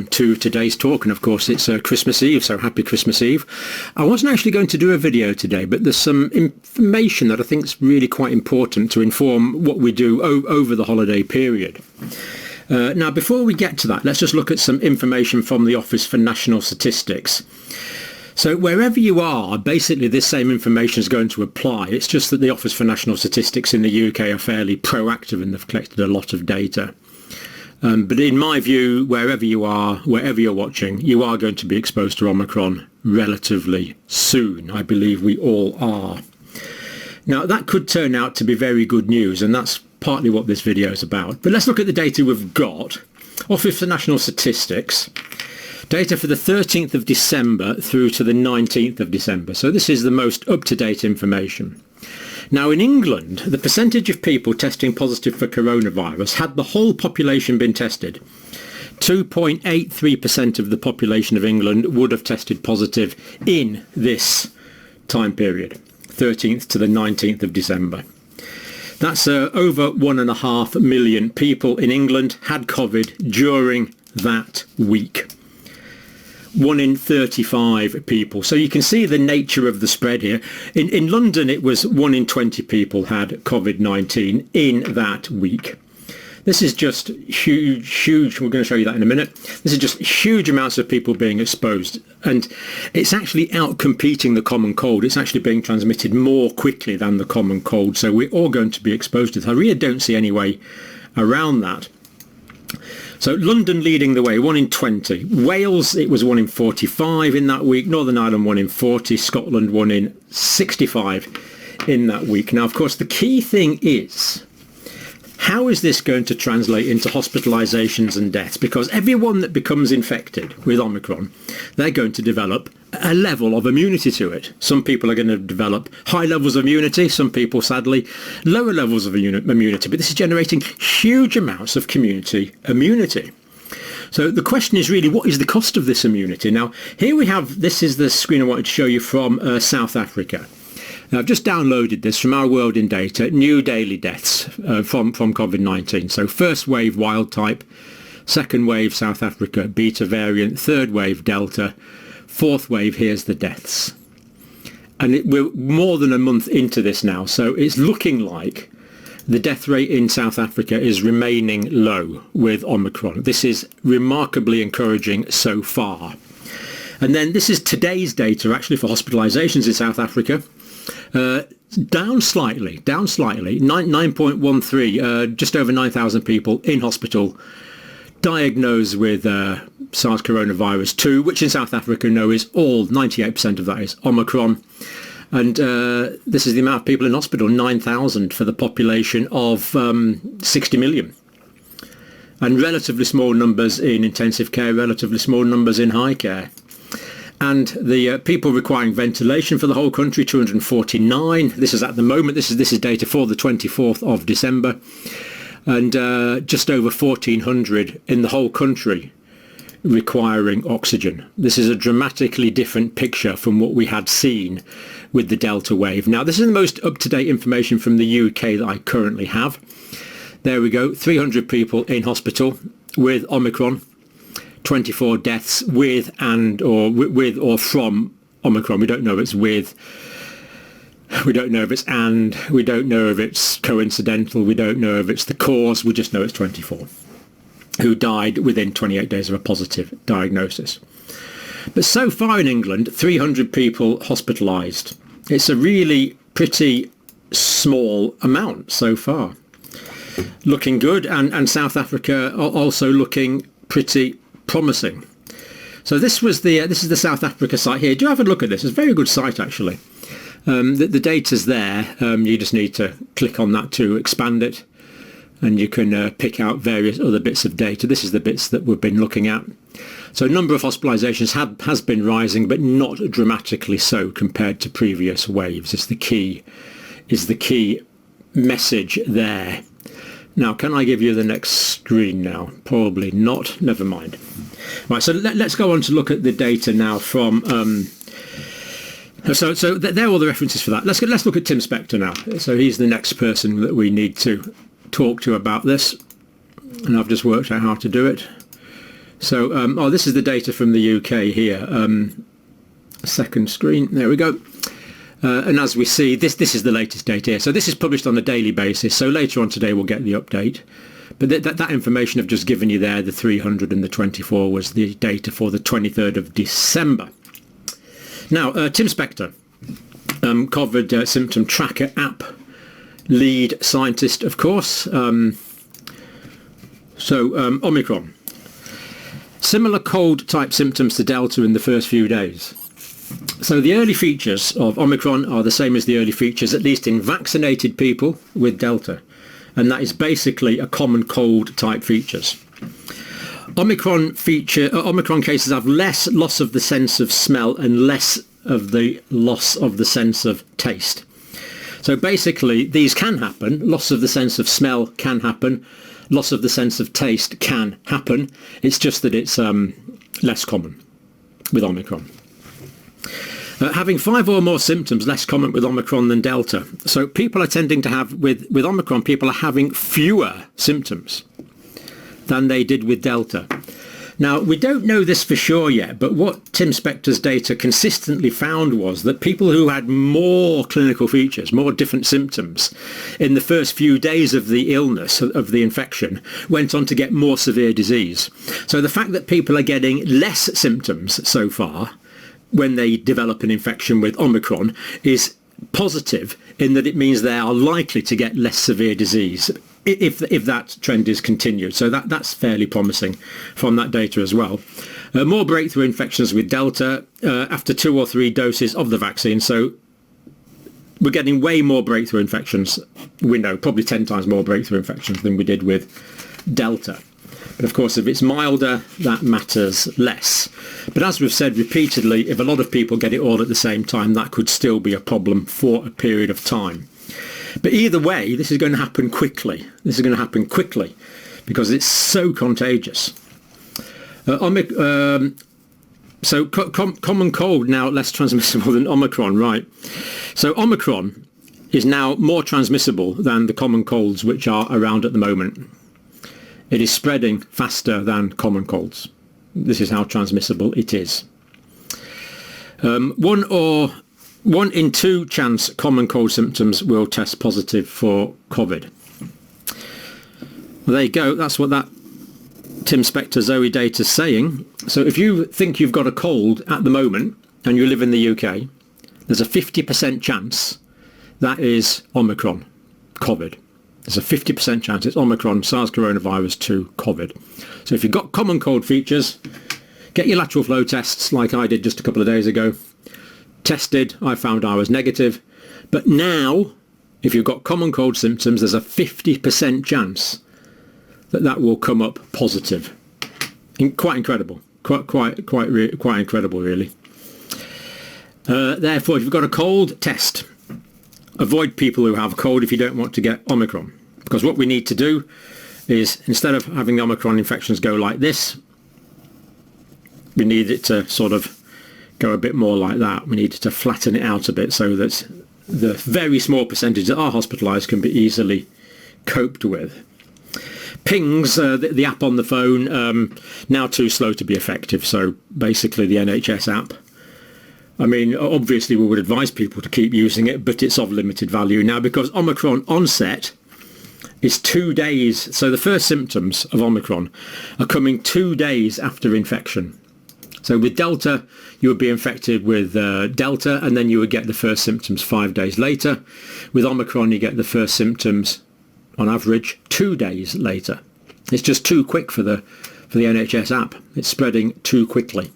welcome to today's talk. And of course it's Christmas Eve, so happy Christmas Eve. I wasn't actually going to do a video today, but there's some information that I think is really quite important to inform what we do over the holiday period. Now, before we get to that, let's just look at some information from the Office for National Statistics. So wherever you are, basically this same information is going to apply. It's just that the Office for National Statistics in the UK are fairly proactive and they've collected a lot of data. But in my view, wherever you are, wherever you're watching, you are going to be exposed to Omicron relatively soon. I believe we all are. Now, that could turn out to be very good news, and that's partly what this video is about. But let's look at the data we've got. Office for National Statistics. Data for the 13th of December through to the 19th of December. So this is the most up-to-date information. Now in England, the percentage of people testing positive for coronavirus, had the whole population been tested, 2.83% of the population of England would have tested positive in this time period, 13th to the 19th of December. That's over 1.5 million people in England had COVID during that week. 1 in 35 people. So you can see the nature of the spread here. In London, it was 1 in 20 people had COVID-19 in that week. This is just huge. We're going to show you that in a minute. This is just huge amounts of people being exposed. And it's actually outcompeting the common cold. It's actually being transmitted more quickly than the common cold. So we're all going to be exposed to it. I really don't see any way around that. So London leading the way, 1 in 20. Wales, it was 1 in 45 in that week. Northern Ireland, 1 in 40. Scotland, 1 in 65 in that week. Now, of course, the key thing is, how is this going to translate into hospitalisations and deaths? Because everyone that becomes infected with Omicron, they're going to develop a level of immunity to it. Some people are going to develop high levels of immunity, some people, sadly, lower levels of immunity. But this is generating huge amounts of community immunity. So the question is really, what is the cost of this immunity? Now, here we have, this is the screen I wanted to show you from South Africa. Now, I've just downloaded this from Our World in Data, new daily deaths from COVID-19. So first wave wild type, second wave South Africa beta variant, third wave Delta, fourth wave, here's the deaths. And we're more than a month into this now, so it's looking like the death rate in South Africa is remaining low with Omicron. This is remarkably encouraging so far. And then this is today's data actually for hospitalisations in South Africa. Down slightly, 9.13, just over 9,000 people in hospital diagnosed with SARS coronavirus 2, which in South Africa is all, 98% of that is Omicron. And this is the amount of people in hospital, 9,000 for the population of 60 million. And relatively small numbers in intensive care, relatively small numbers in high care. And the people requiring ventilation for the whole country, 249. This is at the moment, this is data for the 24th of December. And just over 1,400 in the whole country requiring oxygen. This is a dramatically different picture from what we had seen with the Delta wave. Now, this is the most up-to-date information from the UK that I currently have. There we go, 300 people in hospital with Omicron. 24 deaths with or from Omicron. We don't know if it's with, we don't know if it's and, we don't know if it's coincidental, we don't know if it's the cause, we just know it's 24 who died within 28 days of a positive diagnosis. But so far in England, 300 people hospitalised. It's a really pretty small amount so far. Looking good, and South Africa also looking pretty promising. So this is the South Africa site here. Do have a look at this. It's a very good site actually. The data's there. You just need to click on that to expand it, and you can pick out various other bits of data. This is the bits that we've been looking at. So number of hospitalisations has been rising, but not dramatically so compared to previous waves. Is the key message there. Now, can I give you the next screen now? Probably not. Never mind. Right, so let's go on to look at the data now from... So there are all the references for that. Let's look at Tim Spector now. So he's the next person that we need to talk to about this. And I've just worked out how to do it. So, this is the data from the UK here. Second screen, there we go. And as we see, this is the latest data here. So this is published on a daily basis. So later on today we'll get the update. But that information I've just given you there, the 300 and the 24, was the data for the 23rd of December. Now, Tim Spector, COVID symptom tracker app lead scientist, of course. Omicron. Similar cold type symptoms to Delta in the first few days. So the early features of Omicron are the same as the early features, at least in vaccinated people with Delta. And that is basically a common cold type features. Omicron cases have less loss of the sense of smell and less of the loss of the sense of taste. So basically these can happen. Loss of the sense of smell can happen. Loss of the sense of taste can happen. It's just that it's less common with Omicron. Having 5 or more symptoms less common with Omicron than Delta. So people are tending to have, with Omicron, people are having fewer symptoms than they did with Delta. Now, we don't know this for sure yet, but what Tim Spector's data consistently found was that people who had more clinical features, more different symptoms in the first few days of the illness, of the infection, went on to get more severe disease. So the fact that people are getting less symptoms so far when they develop an infection with Omicron is positive in that it means they are likely to get less severe disease if that trend is continued. So that's fairly promising from that data as well. More breakthrough infections with Delta after 2 or 3 doses of the vaccine. So we're getting way more breakthrough infections. We know probably 10 times more breakthrough infections than we did with Delta. But of course, if it's milder, that matters less. But as we've said repeatedly, if a lot of people get it all at the same time, that could still be a problem for a period of time. But either way, this is going to happen quickly. This is going to happen quickly because it's so contagious. Common cold now less transmissible than Omicron, right? So Omicron is now more transmissible than the common colds which are around at the moment. It is spreading faster than common colds. This is how transmissible it is. 1 in 2 chance common cold symptoms will test positive for COVID. Well, there you go. That's what that Tim Spector Zoe data is saying. So if you think you've got a cold at the moment and you live in the UK, there's a 50% chance that is Omicron, COVID. There's a 50% chance it's Omicron, SARS coronavirus 2, COVID. So if you've got common cold features, get your lateral flow tests like I did just a couple of days ago. Tested, I found I was negative. But now, if you've got common cold symptoms, there's a 50% chance that will come up positive. Quite incredible. Quite incredible, really. Therefore, if you've got a cold, test. Avoid people who have a cold if you don't want to get Omicron. Because what we need to do is, instead of having the Omicron infections go like this, we need it to sort of go a bit more like that. We need to flatten it out a bit so that the very small percentage that are hospitalised can be easily coped with. Pings, the app on the phone, now too slow to be effective. So basically the NHS app. I mean, obviously we would advise people to keep using it, but it's of limited value now because Omicron onset is 2 days. So the first symptoms of Omicron are coming 2 days after infection. So with Delta, you would be infected with Delta and then you would get the first symptoms 5 days later. With Omicron, you get the first symptoms on average 2 days later. It's just too quick for the NHS app. It's spreading too quickly.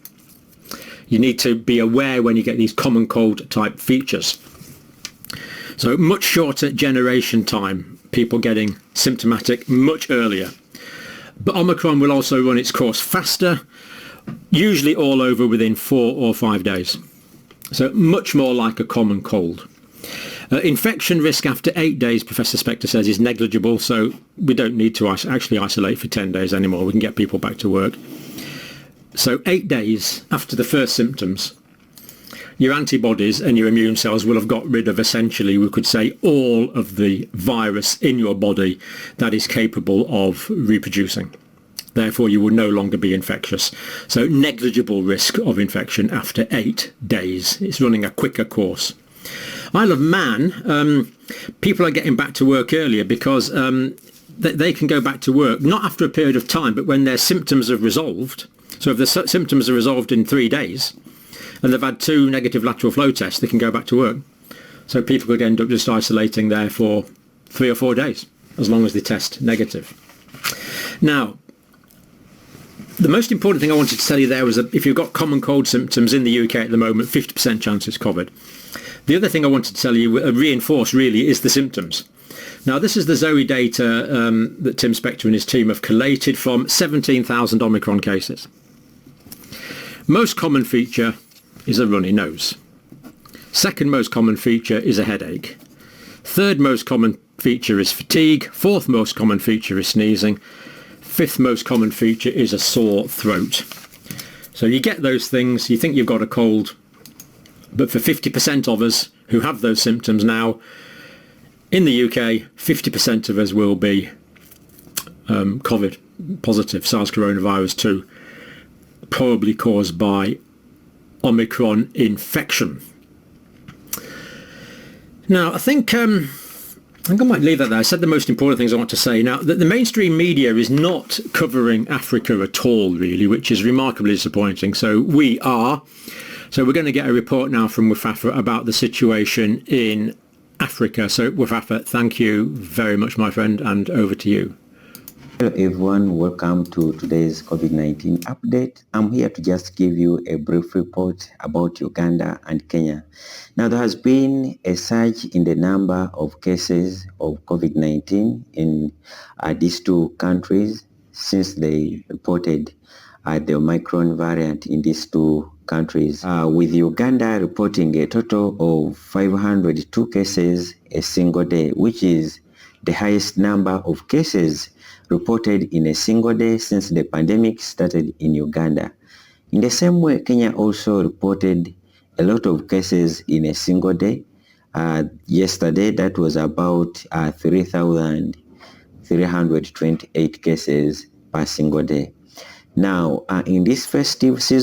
You need to be aware when you get these common cold type features. So much shorter generation time, people getting symptomatic much earlier. But Omicron will also run its course faster, usually all over within 4 or 5 days. So much more like a common cold. Infection risk after 8 days, Professor Spector says, is negligible, so we don't need to actually isolate for 10 days anymore. We can get people back to work. So 8 days after the first symptoms, your antibodies and your immune cells will have got rid of, essentially, we could say, all of the virus in your body that is capable of reproducing. Therefore, you will no longer be infectious. So negligible risk of infection after 8 days. It's running a quicker course. Isle of Man, people are getting back to work earlier because they can go back to work, not after a period of time, but when their symptoms have resolved. So if the symptoms are resolved in 3 days and they've had 2 negative lateral flow tests, they can go back to work. So people could end up just isolating there for 3 or 4 days, as long as they test negative. Now, the most important thing I wanted to tell you there was that if you've got common cold symptoms in the UK at the moment, 50% chance it's COVID. The other thing I wanted to tell you, reinforce really, is the symptoms. Now, this is the Zoe data that Tim Spector and his team have collated from 17,000 Omicron cases. Most common feature is a runny nose. Second most common feature is a headache. Third most common feature is fatigue. Fourth most common feature is sneezing. Fifth most common feature is a sore throat. So you get those things, you think you've got a cold, but for 50% of us who have those symptoms now, in the UK, 50% of us will be COVID positive, SARS coronavirus 2, probably caused by Omicron infection. Now, I think I might leave that there. I said the most important things I want to say. Now, the mainstream media is not covering Africa at all, really, which is remarkably disappointing. So we're going to get a report now from Wafafa about the situation in Africa. So Wafafa, thank you very much, my friend, and over to you. Hello everyone, welcome to today's COVID-19 update. I'm here to just give you a brief report about Uganda and Kenya. Now, there has been a surge in the number of cases of COVID-19 in these 2 countries since they reported the Omicron variant in these 2 countries, with Uganda reporting a total of 502 cases a single day, which is the highest number of cases reported in a single day since the pandemic started in Uganda. In the same way, Kenya also reported a lot of cases in a single day. Yesterday, that was about 3,328 cases per single day. Now, in this festive season,